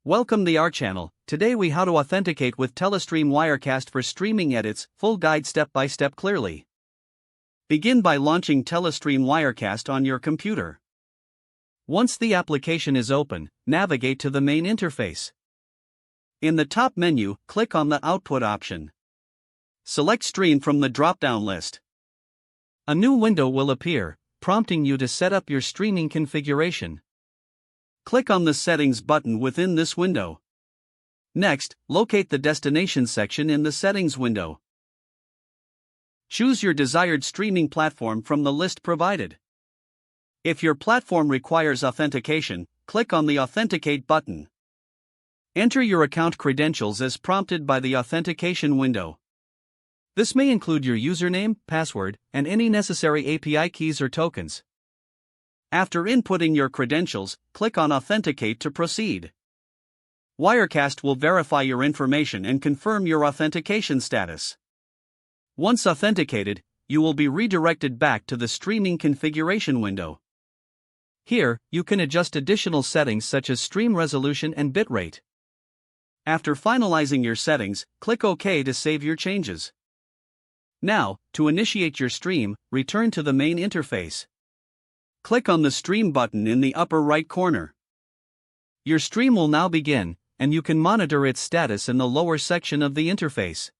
Welcome to our channel. Today we how to authenticate with Telestream Wirecast for streaming edits, full guide step by step clearly. Begin by launching Telestream Wirecast on your computer. Once the application is open, navigate to the main interface. In the top menu, click on the Output option. Select Stream from the drop-down list. A new window will appear, prompting you to set up your streaming configuration. Click on the Settings button within this window. Next, locate the Destination section in the Settings window. Choose your desired streaming platform from the list provided. If your platform requires authentication, click on the Authenticate button. Enter your account credentials as prompted by the authentication window. This may include your username, password, and any necessary API keys or tokens. After inputting your credentials, click on Authenticate to proceed. Wirecast will verify your information and confirm your authentication status. Once authenticated, you will be redirected back to the streaming configuration window. Here, you can adjust additional settings such as stream resolution and bitrate. After finalizing your settings, click OK to save your changes. Now, to initiate your stream, return to the main interface. Click on the Stream button in the upper right corner. Your stream will now begin, and you can monitor its status in the lower section of the interface.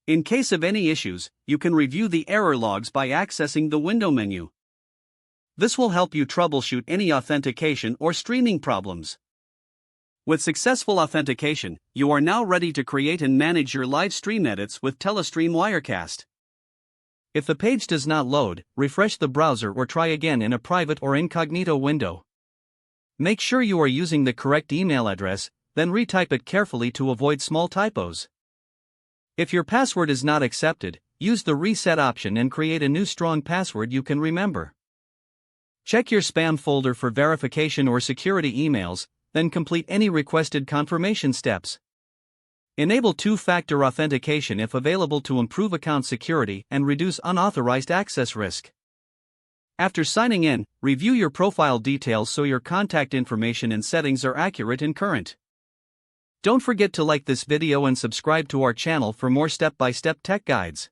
In case of any issues, you can review the error logs by accessing the window menu. This will help you troubleshoot any authentication or streaming problems. With successful authentication, you are now ready to create and manage your live stream edits with Telestream Wirecast. If the page does not load, refresh the browser or try again in a private or incognito window. Make sure you are using the correct email address, then retype it carefully to avoid small typos. If your password is not accepted, use the reset option and create a new strong password you can remember. Check your spam folder for verification or security emails, then complete any requested confirmation steps. Enable two-factor authentication if available to improve account security and reduce unauthorized access risk. After signing in, review your profile details so your contact information and settings are accurate and current. Don't forget to like this video and subscribe to our channel for more step-by-step tech guides.